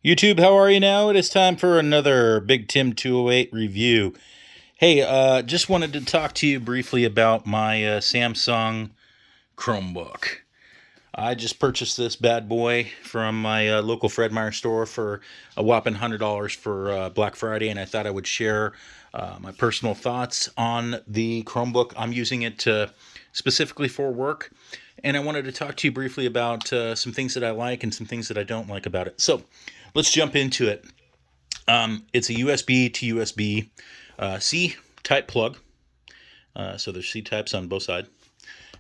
YouTube, how are you now? It is time for another Big Tim 208 review. Hey, just wanted to talk to you briefly about my Samsung Chromebook. I just purchased this bad boy from my local Fred Meyer store for a whopping $100 for Black Friday, and I thought I would share my personal thoughts on the Chromebook. I'm using it specifically for work, and I wanted to talk to you briefly about some things that I like and some things that I don't like about it. So let's jump into it. It's a USB to USB C type plug. So there's C types on both sides.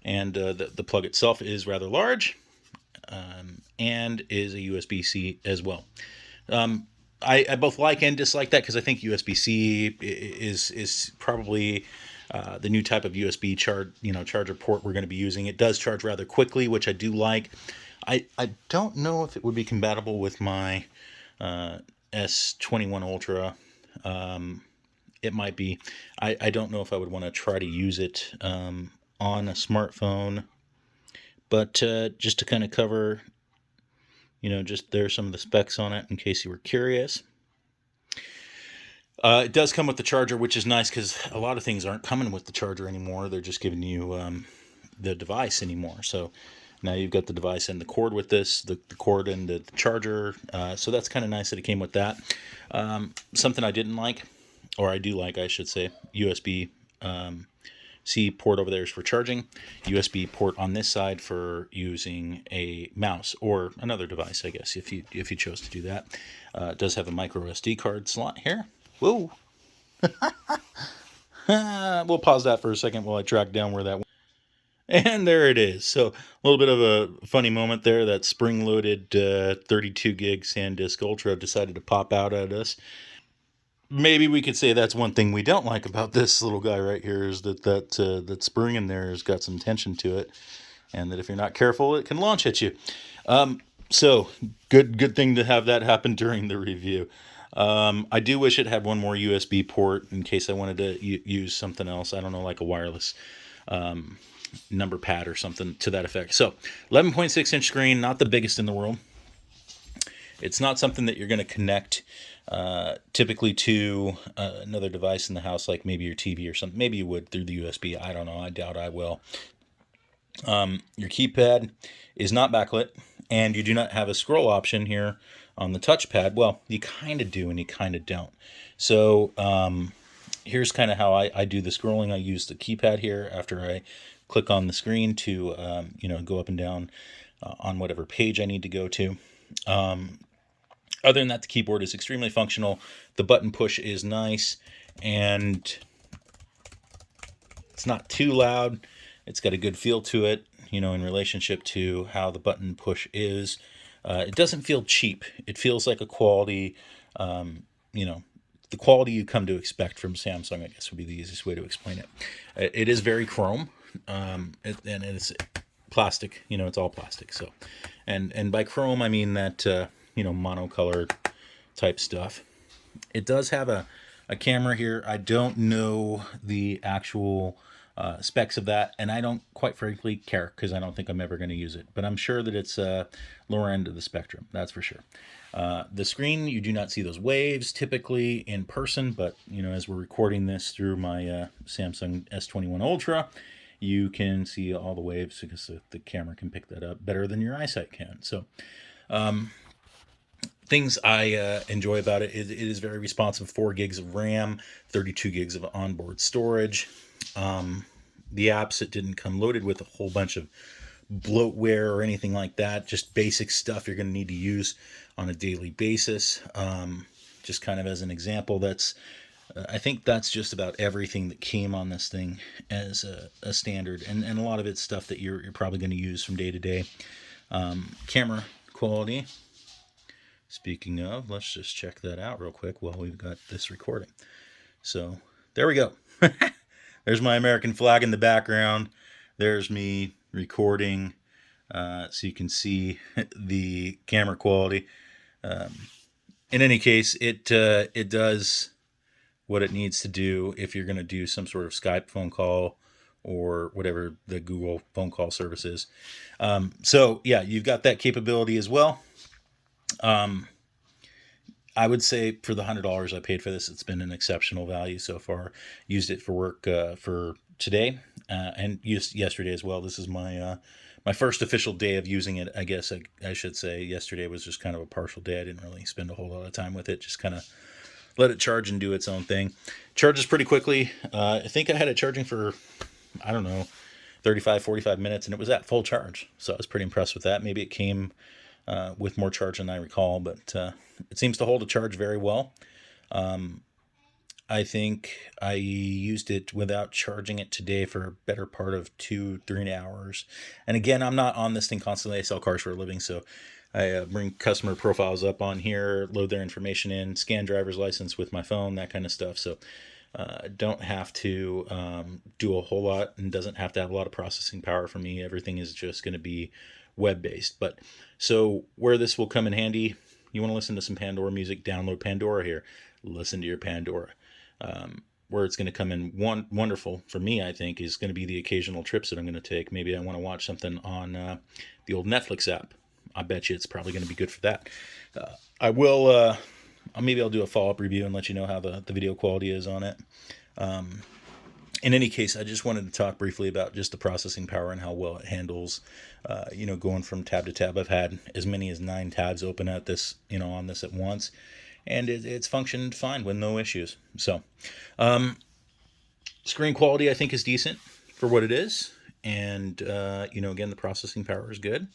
And the plug itself is rather large and is a USB-C as well. I both like and dislike that because I think USB-C is probably the new type of USB charger port we're going to be using. It does charge rather quickly, which I do like. I don't know if it would be compatible with my S21 Ultra. It might be. I don't know if I would want to try to use it on a smartphone, but just to kind of cover, just there's some of the specs on it in case you were curious. It does come with the charger, which is nice because a lot of things aren't coming with the charger anymore. They're just giving you the device anymore. So now you've got the device and the cord with this, the cord and the charger. So that's kind of nice that it came with that. Something I didn't like, or I do like, I should say, USB C port over there is for charging. USB port on this side for using a mouse or another device, I guess, if you chose to do that. It does have a micro SD card slot here. Whoa. We'll pause that for a second while I track down where that went. And there it is. So a little bit of a funny moment there. That spring-loaded 32 gig SanDisk Ultra decided to pop out at us. Maybe we could say that's one thing we don't like about this little guy right here is that spring in there has got some tension to it, and that if you're not careful, it can launch at you. So good thing to have that happen during the review. I do wish it had one more USB port in case I wanted to use something else. I don't know, like a wireless number pad or something to that effect. So 11.6-inch screen, not the biggest in the world. It's not something that you're going to connect typically to another device in the house, like maybe your TV or something. Maybe you would through the USB. I don't know. I doubt I will. Your keypad is not backlit, and you do not have a scroll option here on the touchpad. Well, you kind of do and you kind of don't. So here's kind of how I do the scrolling. I use the keypad here after I click on the screen to go up and down on whatever page I need to go to. Other than that, the keyboard is extremely functional. The button push is nice, and it's not too loud. It's got a good feel to it, in relationship to how the button push is. It doesn't feel cheap. It feels like a quality, the quality you come to expect from Samsung, I guess would be the easiest way to explain it. It is very chrome, and it's plastic. It's all plastic. So, and by chrome, I mean that, monocolor type stuff. It does have a camera here. I don't know the actual specs of that, and I don't quite frankly care because I don't think I'm ever going to use it. But I'm sure that it's lower end of the spectrum. That's for sure. The screen, you do not see those waves typically in person, but as we're recording this through my Samsung S21 Ultra, you can see all the waves because the camera can pick that up better than your eyesight can. So things I enjoy about it is very responsive. 4 gigs of RAM, 32 gigs of onboard storage. The apps, it didn't come loaded with a whole bunch of bloatware or anything like that. Just basic stuff you're going to need to use on a daily basis. Just kind of as an example, I think that's just about everything that came on this thing as a standard, and a lot of it's stuff that you're probably going to use from day to day. Camera quality. Speaking of, let's just check that out real quick while we've got this recording. So there we go. There's my American flag in the background. There's me recording, so you can see the camera quality. In any case, it does what it needs to do if you're going to do some sort of Skype phone call or whatever the Google phone call service is. So yeah, you've got that capability as well. I would say for the $100 I paid for this, it's been an exceptional value so far. Used it for work for today and used yesterday as well. This is my first official day of using it. I guess I should say yesterday was just kind of a partial day. I didn't really spend a whole lot of time with it. Just kind of let it charge and do its own thing. Charges pretty quickly. I think I had it charging for, I don't know, 35, 45 minutes, and it was at full charge. So I was pretty impressed with that. Maybe it came with more charge than I recall, but it seems to hold a charge very well. I think I used it without charging it today for a better part of 2-3 hours. And again, I'm not on this thing constantly. I sell cars for a living, so I bring customer profiles up on here, load their information in, scan driver's license with my phone, that kind of stuff. So don't have to do a whole lot, and doesn't have to have a lot of processing power for me. Everything is just going to be web-based. But so where this will come in handy, you want to listen to some Pandora music, download Pandora here. Listen to your Pandora. Where it's going to come in wonderful for me, I think, is going to be the occasional trips that I'm going to take. Maybe I want to watch something on the old Netflix app. I bet you it's probably going to be good for that. I will, maybe I'll do a follow-up review and let you know how the video quality is on it. In any case, I just wanted to talk briefly about just the processing power and how well it handles, going from tab to tab. I've had as many as 9 tabs open at this, on this at once, and it's functioned fine with no issues. So, screen quality I think is decent for what it is, and again, the processing power is good,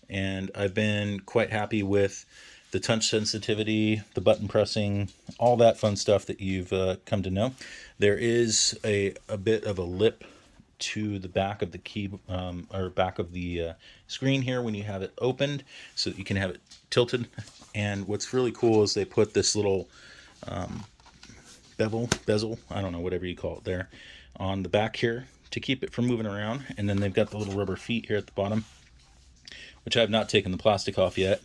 and I've been quite happy with the touch sensitivity, the button pressing, all that fun stuff that you've come to know. There is a bit of a lip to the back of the key or back of the screen here when you have it opened, so that you can have it tilted. And what's really cool is they put this little bezel, I don't know, whatever you call it there, on the back here to keep it from moving around. And then they've got the little rubber feet here at the bottom, which I have not taken the plastic off yet,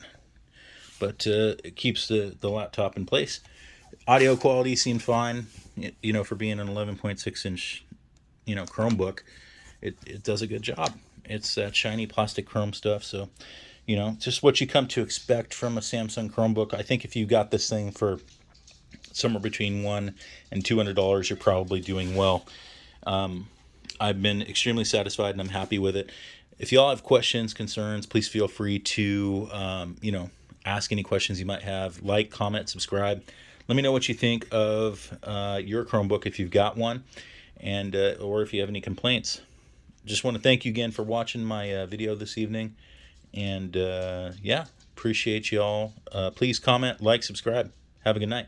but it keeps the laptop in place. Audio quality seemed fine, for being an 11.6 inch, Chromebook. It does a good job. It's that shiny plastic chrome stuff, so just what you come to expect from a Samsung Chromebook. I think if you got this thing for somewhere between $100 and $200, you're probably doing well. I've been extremely satisfied and I'm happy with it. If y'all have questions, concerns, please feel free to ask any questions you might have. Like, comment, subscribe. Let me know what you think of your Chromebook if you've got one, and or if you have any complaints. Just want to thank you again for watching my video this evening, and appreciate y'all. Please comment, like, subscribe. Have a good night.